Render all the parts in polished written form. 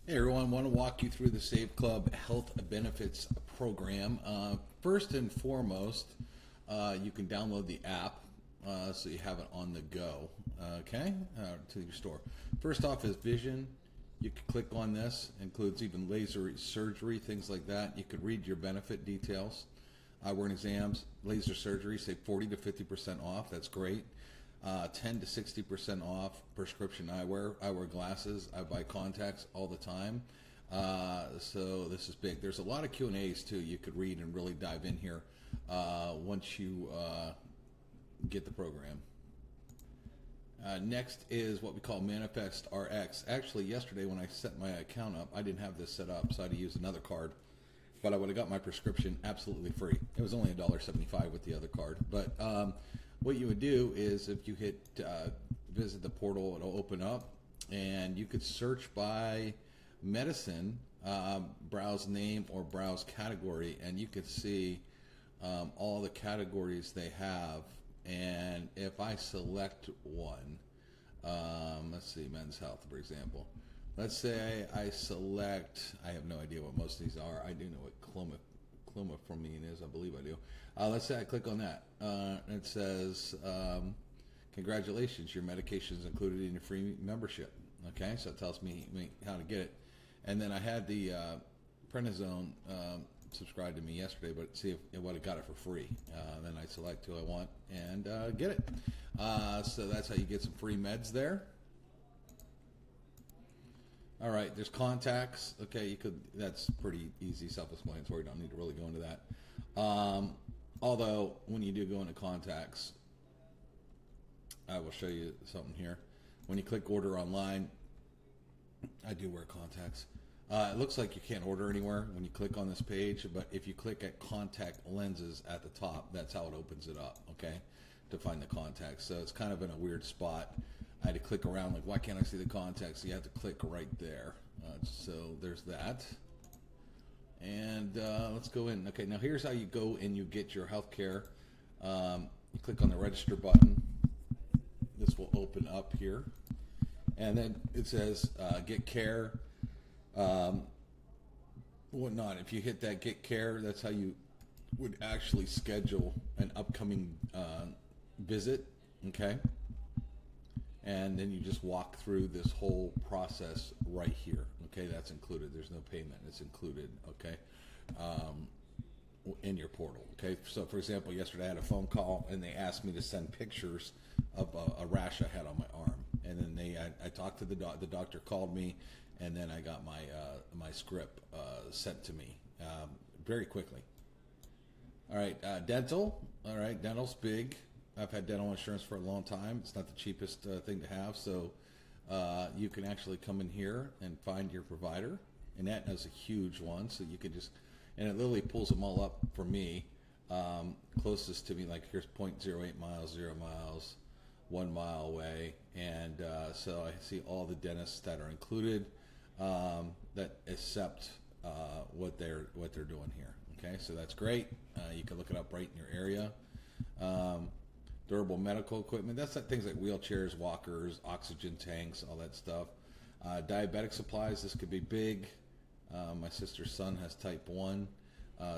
Hey everyone, want to walk you through the Save Club Health Benefits Program. First and foremost, you can download the app so you have it on the go, okay, to your store. First off is vision. You can click on this, includes even laser surgery, things like that. You could read your benefit details. We're in exams, laser surgery, say 40 to 50% off, that's great. 10 to 60% off prescription eyewear. I wear glasses. I buy contacts all the time. So this is big. There's a lot of Q&As too you could read and really dive in here once you get the program. Next is what we call Manifest RX. Actually, yesterday when I set my account up, I didn't have this set up, so I had to use another card. But I would have got my prescription absolutely free. It was only $1.75 with the other card. But what you would do is if you hit visit the portal, it'll open up, and you could search by medicine, browse name or browse category, and you could see all the categories they have. And if I select one, let's see, men's health, for example. Let's say I select, I have no idea what most of these are. I do know what clomiphene is, I believe I do. Let's say I click on that. It says, congratulations, your medication is included in your free membership. Okay, so it tells me how to get it. And then I had the prednisone subscribed to me yesterday, but see if I would have got it for free. Then I select who I want and get it. So that's how you get some free meds there. All right, there's contacts. Okay, that's pretty easy, self-explanatory. Don't need to really go into that. Although, when you do go into contacts, I will show you something here. When you click order online, I do wear contacts. It looks like you can't order anywhere when you click on this page, but if you click at contact lenses at the top, that's how it opens it up, okay, to find the contacts. So it's kind of in a weird spot. I had to click around, like, why can't I see the contacts? So you have to click right there. So there's that. And let's go in. Okay, now here's how you go and you get your health care. You click on the register button. This will open up here. And then it says get care, whatnot. If you hit that get care, that's how you would actually schedule an upcoming visit, okay? And then you just walk through this whole process right here. Okay, that's included. There's no payment. It's included, okay, in your portal. Okay, so for example, yesterday I had a phone call and they asked me to send pictures of a rash I had on my arm. And then I talked to the doctor called me, and then I got my script sent to me very quickly. All right, dental. All right, dental's big. I've had dental insurance for a long time. It's not the cheapest thing to have, so you can actually come in here and find your provider. And Aetna is a huge one, so you can just, and it literally pulls them all up for me. Closest to me, like here's 0.08 miles, 0 miles, 1 mile away, and so I see all the dentists that are included that accept what they're doing here. Okay, so that's great. You can look it up right in your area. Durable medical equipment. That's like things like wheelchairs, walkers, oxygen tanks, all that stuff. Diabetic supplies. This could be big. My sister's son has type 1.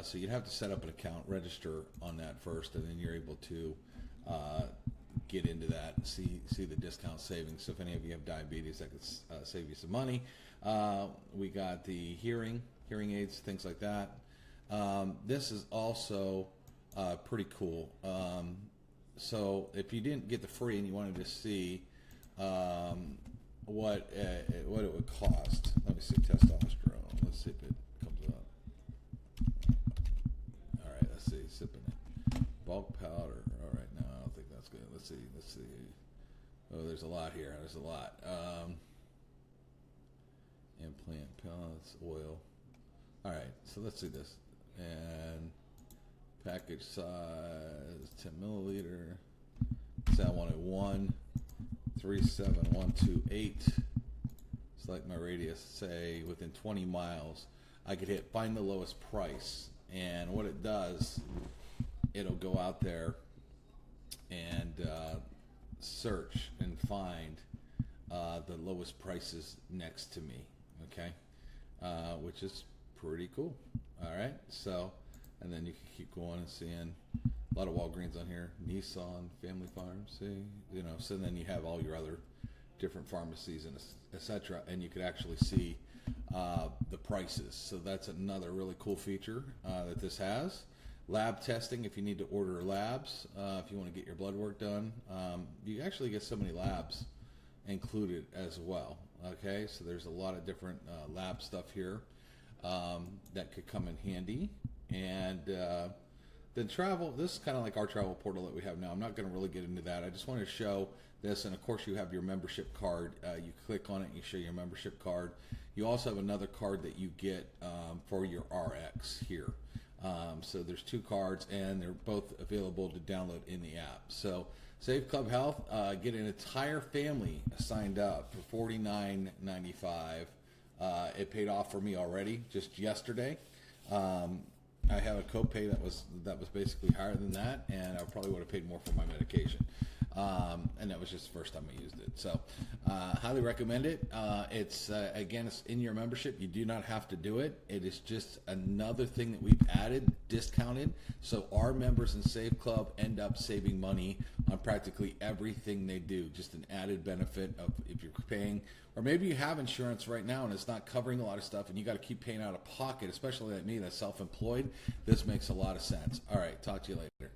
So you'd have to set up an account, register on that first, and then you're able to get into that and see the discount savings. So if any of you have diabetes, that could save you some money. We got the hearing aids, things like that. This is also pretty cool. So if you didn't get the free and you wanted to see what it would cost, let me see, testosterone. Let's see if it comes up. All right, let's see, sipping it. Bulk powder. All right, no, I don't think that's good. Let's see. Oh, there's a lot here. There's a lot. Implant pellets, oil. All right, so let's see this. And package size 10 milliliter. So I wanted 137128. Select my radius. Say within 20 miles, I could hit find the lowest price. And what it does, it'll go out there and search and find the lowest prices next to me. Okay, which is pretty cool. All right, so, and then you can keep going and seeing a lot of Walgreens on here, Nissan, Family Farm, see, so then you have all your other different pharmacies and etc. And you could actually see the prices. So that's another really cool feature that this has. Lab testing, if you need to order labs, if you want to get your blood work done, you actually get so many labs included as well. Okay, so there's a lot of different lab stuff here that could come in handy. And then travel, this is kind of like our travel portal that we have now. I'm not going to really get into that. I just want to show this, and of course you have your membership card. You click on it and you show your membership card. You also have another card that you get for your RX here. So there's two cards, and they're both available to download in the app. So Save Club Health, get an entire family signed up for $49.95. It paid off for me already just yesterday. I have a copay that was basically higher than that, and I probably would have paid more for my medication. And that was just the first time I used it. So highly recommend it. It's again, it's in your membership. You do not have to do it. It is just another thing that we've added, discounted. So our members in Save Club end up saving money on practically everything they do. Just an added benefit of if you're paying, or maybe you have insurance right now and it's not covering a lot of stuff and you got to keep paying out of pocket, especially like me that's self-employed. This makes a lot of sense. All right, talk to you later.